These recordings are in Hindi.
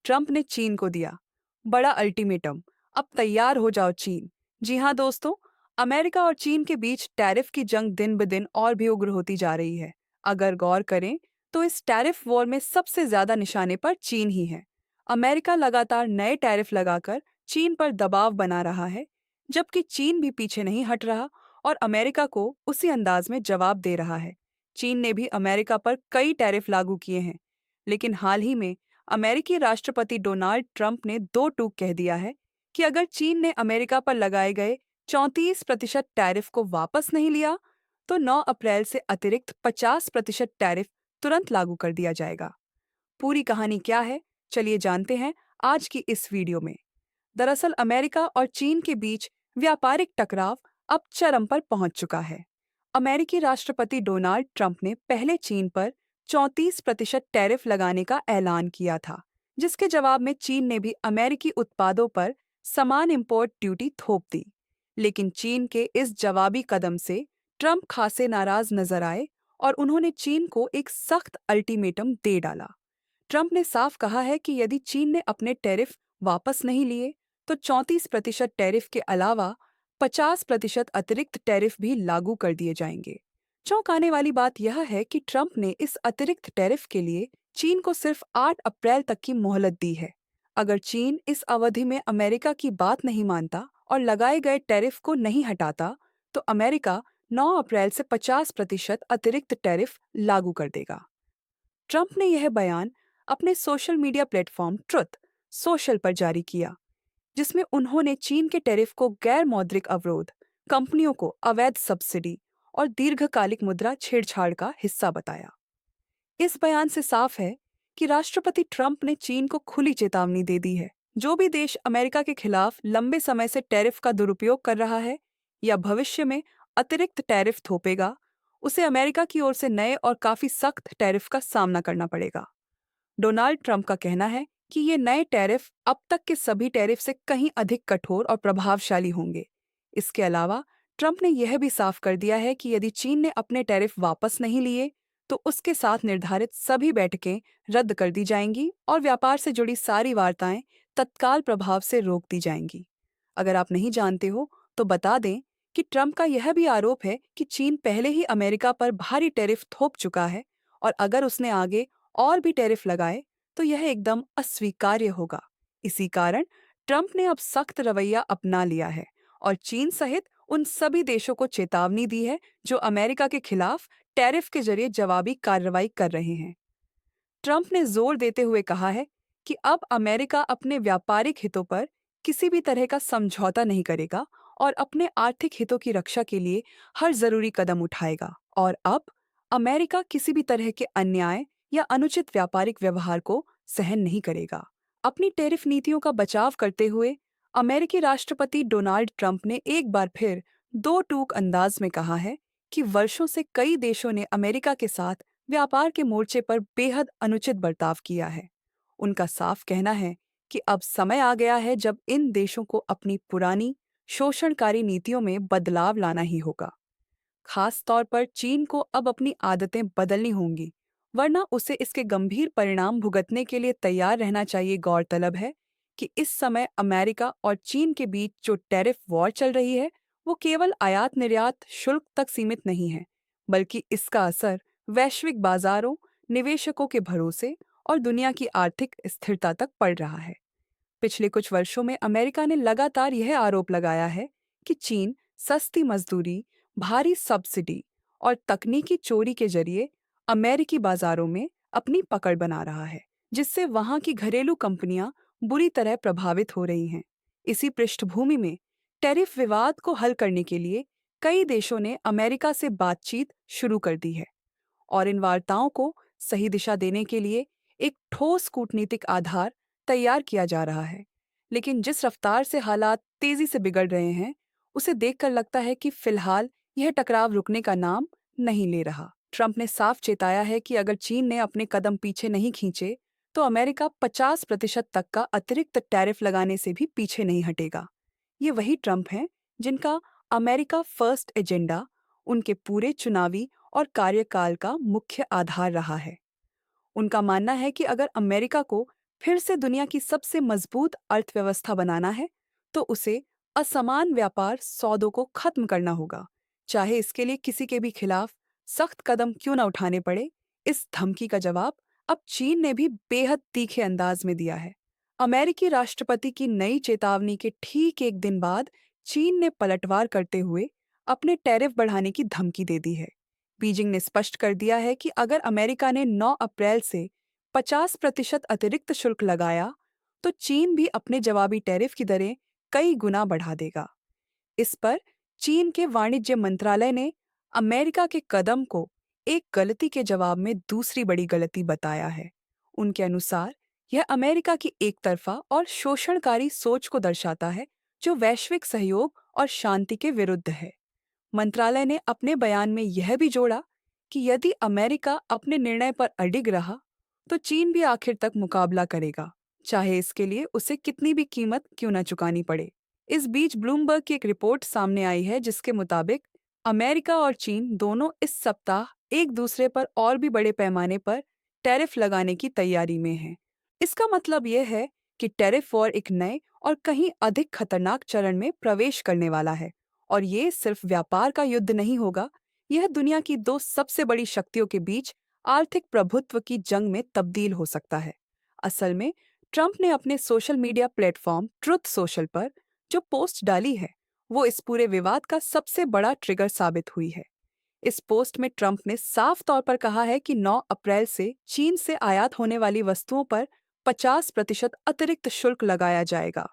ट्रंप ने चीन को दिया बड़ा अल्टीमेटम। अब तैयार हो जाओ चीन। जी हाँ दोस्तों, अमेरिका और चीन के बीच टैरिफ की जंग दिन ब दिन और भी उग्र होती जा रही है। अगर गौर करें तो इस टैरिफ वॉर में सबसे ज्यादा निशाने पर चीन ही है। अमेरिका लगातार नए टैरिफ लगाकर चीन पर दबाव बना रहा है, जबकि चीन भी पीछे नहीं हट रहा और अमेरिका को उसी अंदाज में जवाब दे रहा है। चीन ने भी अमेरिका पर कई टैरिफ लागू किए हैं, लेकिन हाल ही में अमेरिकी राष्ट्रपति डोनाल्ड ट्रंप ने दो टूक कह दिया है कि अगर चीन ने अमेरिका पर लगाए गए 34% टैरिफ को वापस नहीं लिया, तो 9 अप्रैल से अतिरिक्त 50% टैरिफ तुरंत लागू कर दिया जाएगा। पूरी कहानी क्या है, चलिए जानते हैं आज की इस वीडियो में। दरअसल अमेरिका और चीन के बीच व्यापारिक टकराव अब चरम पर पहुंच चुका है। अमेरिकी राष्ट्रपति डोनाल्ड ट्रंप ने पहले चीन पर 34% टैरिफ लगाने का ऐलान किया था, जिसके जवाब में चीन ने भी अमेरिकी उत्पादों पर समान इंपोर्ट ड्यूटी थोप दी। लेकिन चीन के इस जवाबी कदम से ट्रंप खासे नाराज नजर आए और उन्होंने चीन को एक सख्त अल्टीमेटम दे डाला। ट्रंप ने साफ कहा है कि यदि चीन ने अपने टैरिफ वापस नहीं लिए, तो 34% टैरिफ के अलावा 50% अतिरिक्त टैरिफ भी लागू कर दिए जाएंगे। चौंकाने वाली बात यह है कि ट्रंप ने इस अतिरिक्त टैरिफ के लिए चीन को सिर्फ 8 अप्रैल तक की मोहलत दी है। अगर चीन इस अवधि में अमेरिका की बात नहीं मानता और लगाए गए टैरिफ को नहीं हटाता, तो अमेरिका 9 अप्रैल से 50% अतिरिक्त टैरिफ लागू कर देगा। ट्रंप ने यह बयान अपने social media platform truth social पर जारी किया, जिसमें उन्होंने चीन के टैरिफ को गैर मौद्रिक अवरोध, कंपनियों को अवैध सब्सिडी और दीर्घकालिक मुद्रा छेड़छाड़ का हिस्सा बताया। इस बयान से साफ है कि राष्ट्रपति ट्रंप ने चीन को खुली चेतावनी दे दी है। जो भी देश अमेरिका के खिलाफ लंबे समय से टैरिफ का दुरुपयोग कर रहा है या भविष्य में अतिरिक्त टैरिफ थोपेगा, उसे अमेरिका की ओर से नए और काफी सख्त टैरिफ का सामना करना पड़ेगा। डोनाल्ड ट्रंप का कहना है कि ये नए टैरिफ अब तक के सभी टैरिफ से कहीं अधिक कठोर और प्रभावशाली होंगे। इसके अलावा ट्रंप ने यह भी साफ कर दिया है कि यदि चीन ने अपने टैरिफ वापस नहीं लिए, तो उसके साथ निर्धारित सभी बैठकें रद्द कर दी जाएंगी और व्यापार से जुड़ी सारी वार्ताएं तत्काल प्रभाव से रोक दी जाएंगी। अगर आप नहीं जानते हो, तो बता दें कि ट्रंप का यह भी आरोप है कि चीन पहले ही अमेरिका पर भारी टैरिफ थोप चुका है और अगर उसने आगे और भी टैरिफ लगाए, तो यह एकदम अस्वीकार्य होगा। इसी कारण ट्रंप ने अब सख्त रवैया अपना लिया है और चीन सहित उन सभी देशों को चेतावनी दी है जो अमेरिका के खिलाफ टैरिफ के जरिए जवाबी कार्रवाई कर रहे हैं। ट्रंप ने जोर देते हुए कहा है कि अब अमेरिका अपने व्यापारिक हितों पर किसी भी तरह का समझौता नहीं करेगा और अपने आर्थिक हितों की रक्षा के लिए हर जरूरी कदम उठाएगा। और अब अमेरिका किसी भी तरह के अन्याय या अनुचित व्यापारिक व्यवहार को सहन नहीं करेगा। अपनी टैरिफ नीतियों का बचाव करते हुए अमेरिकी राष्ट्रपति डोनाल्ड ट्रंप ने एक बार फिर दो टूक अंदाज में कहा है कि वर्षों से कई देशों ने अमेरिका के साथ व्यापार के मोर्चे पर बेहद अनुचित बर्ताव किया है। उनका साफ कहना है कि अब समय आ गया है जब इन देशों को अपनी पुरानी शोषणकारी नीतियों में बदलाव लाना ही होगा। खास तौर पर चीन को अब अपनी आदतें बदलनी होंगी, वरना उसे इसके गंभीर परिणाम भुगतने के लिए तैयार रहना चाहिए। गौरतलब है कि इस समय अमेरिका और चीन के बीच जो टैरिफ वॉर चल रही है, वो केवल आयात निर्यात शुल्क तक सीमित नहीं है, बल्कि इसका असर वैश्विक बाजारों, निवेशकों के भरोसे और दुनिया की आर्थिक स्थिरता तक पड़ रहा है। पिछले कुछ वर्षों में अमेरिका ने लगातार यह आरोप लगाया है कि चीन सस्ती मजदूरी, भारी सब्सिडी और तकनीकी चोरी के जरिए अमेरिकी बाजारों में अपनी पकड़ बना रहा है, जिससे वहां की घरेलू कंपनियां बुरी तरह प्रभावित हो रही हैं। इसी पृष्ठभूमि में टैरिफ विवाद को हल करने के लिए कई देशों ने अमेरिका से बातचीत शुरू कर दी है और इन वार्ताओं को सही दिशा देने के लिए एक ठोस कूटनीतिक आधार तैयार किया जा रहा है। लेकिन जिस रफ्तार से हालात तेजी से बिगड़ रहे हैं, उसे देखकर लगता है कि फिलहाल यह टकराव रुकने का नाम नहीं ले रहा। ट्रंप ने साफ चेताया है कि अगर चीन ने अपने कदम पीछे नहीं खींचे, तो अमेरिका 50% तक का अतिरिक्त टैरिफ लगाने से भी पीछे नहीं हटेगा। ये वही ट्रंप हैं जिनका अमेरिका फर्स्ट एजेंडा उनके पूरे चुनावी और कार्यकाल का मुख्य आधार रहा है। उनका मानना है कि अगर अमेरिका को फिर से दुनिया की सबसे मजबूत अर्थव्यवस्था बनाना है, तो उसे असमान व्यापार सौदों को खत्म करना होगा, चाहे इसके लिए किसी के भी खिलाफ सख्त कदम क्यों न उठाने पड़े। इस धमकी का जवाब अब चीन ने भी बेहद तीखे अंदाज में दिया है। अमेरिकी राष्ट्रपति की नई चेतावनी के ठीक एक दिन बाद चीन ने पलटवार करते हुए अपने टैरिफ बढ़ाने की धमकी दे दी है। बीजिंग ने स्पष्ट कर दिया है कि अगर अमेरिका ने 9 अप्रैल से 50% अतिरिक्त शुल्क लगाया, तो चीन भी अपने जवाबी टैरिफ की दरें कई गुना बढ़ा देगा। इस पर चीन के वाणिज्य मंत्रालय ने अमेरिका के कदम को एक गलती के जवाब में दूसरी बड़ी गलती बताया है। उनके अनुसार यह अमेरिका की एकतरफा और शोषणकारी सोच को दर्शाता है, जो वैश्विक सहयोग और शांति के विरुद्ध है। मंत्रालय ने अपने बयान में यह भी जोड़ा कि यदि अमेरिका अपने निर्णय पर अडिग रहा, तो चीन भी आखिर तक मुकाबला करेगा, चाहे इसके लिए उसे कितनी भी कीमत क्यों न चुकानी पड़े। इस बीच ब्लूमबर्ग की एक रिपोर्ट सामने आई है, जिसके मुताबिक अमेरिका और चीन दोनों इस सप्ताह एक दूसरे पर और भी बड़े पैमाने पर टैरिफ लगाने की तैयारी में हैं। इसका मतलब यह है कि टैरिफ वॉर एक नए और कहीं अधिक खतरनाक चरण में प्रवेश करने वाला है। और ये सिर्फ व्यापार का युद्ध नहीं होगा, यह दुनिया की दो सबसे बड़ी शक्तियों के बीच आर्थिक प्रभुत्व की जंग में तब्दील हो सकता है। असल में ट्रंप ने अपने social media platform truth social पर जो पोस्ट डाली है, वो इस पूरे विवाद का सबसे बड़ा ट्रिगर साबित हुई है। इस पोस्ट में ट्रंप ने साफ तौर पर कहा है कि 9 अप्रैल से चीन से आयात होने वाली वस्तुओं पर 50% अतिरिक्त शुल्क लगाया जाएगा।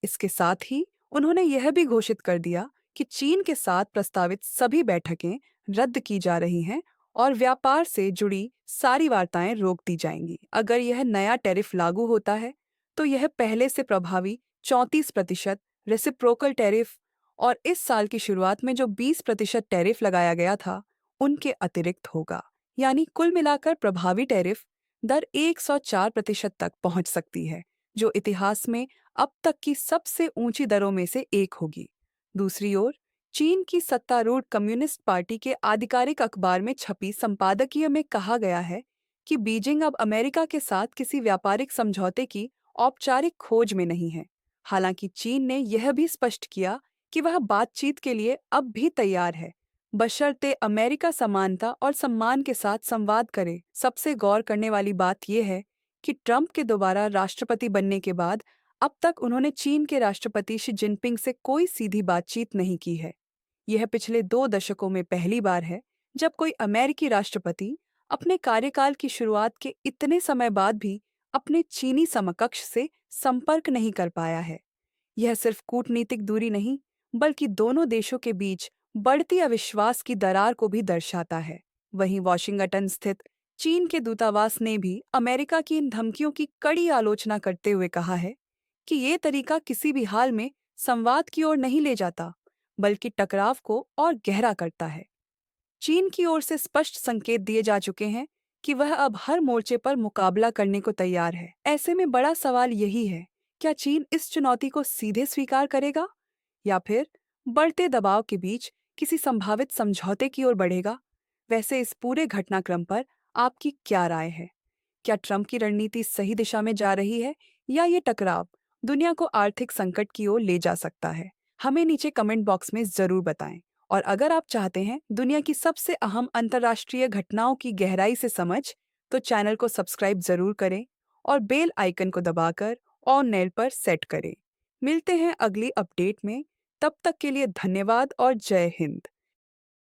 इसके साथ ही उन्होंने यह भी घोषित कर दिया कि चीन के साथ प्रस्तावित सभी बैठकें रद्द की जा रही हैं और व्यापार से जुड़ी सारी वार्ताएं रोक दी जाएंगी। अगर यह नया टैरिफ लागू होता है, तो यह पहले से प्रभावी 34% रेसिप्रोकल टैरिफ और इस साल की शुरुआत में जो 20% टैरिफ लगाया गया था, उनके अतिरिक्त होगा। यानी कुल मिलाकर प्रभावी टैरिफ दर 104% तक पहुंच सकती है, जो इतिहास में अब तक की सबसे ऊंची दरों में से एक होगी। दूसरी ओर, चीन की सत्तारूढ़ कम्युनिस्ट पार्टी के आधिकारिक अखबार में छपी संपादकीय में कहा गया है कि बीजिंग अब अमेरिका के साथ किसी व्यापारिक समझौते की औपचारिक खोज में नहीं है। हालांकि चीन ने यह भी स्पष्ट किया कि वह बातचीत के लिए अब भी तैयार है, बशर्ते अमेरिका समानता और सम्मान के साथ संवाद करे। सबसे गौर करने वाली बात यह है कि ट्रंप के दोबारा राष्ट्रपति बनने के बाद अब तक उन्होंने चीन के राष्ट्रपति शी जिनपिंग से कोई सीधी बातचीत नहीं की है। यह पिछले 2 दशकों में पहली बार है जब कोई अमेरिकी राष्ट्रपति अपने कार्यकाल की शुरुआत के इतने समय बाद भी अपने चीनी समकक्ष से संपर्क नहीं कर पाया है। यह सिर्फ कूटनीतिक दूरी नहीं, बल्कि दोनों देशों के बीच बढ़ती अविश्वास की दरार को भी दर्शाता है। वहीं वॉशिंगटन स्थित चीन के दूतावास ने भी अमेरिका की इन धमकियों की कड़ी आलोचना करते हुए कहा है कि ये तरीका किसी भी हाल में संवाद की ओर नहीं ले जाता, बल्कि टकराव को और गहरा करता है। चीन की ओर से स्पष्ट संकेत दिए जा चुके हैं कि वह अब हर मोर्चे पर मुकाबला करने को तैयार है। ऐसे में बड़ा सवाल यही है, क्या चीन इस चुनौती को सीधे स्वीकार करेगा या फिर बढ़ते दबाव के बीच किसी संभावित समझौते की ओर बढ़ेगा? वैसे इस पूरे घटनाक्रम पर आपकी क्या राय है? क्या ट्रंप की रणनीति सही दिशा में जा रही है, या ये टकराव दुनिया को आर्थिक संकट की ओर ले जा सकता है? हमें नीचे कमेंट बॉक्स में जरूर बताएं। और अगर आप चाहते हैं दुनिया की सबसे अहम अंतर्राष्ट्रीय घटनाओं की गहराई से समझ, तो चैनल को सब्सक्राइब जरूर करें और बेल आइकन को दबाकर ऑन नेल पर सेट करें। मिलते हैं अगली अपडेट में। तब तक के लिए धन्यवाद और जय हिंद।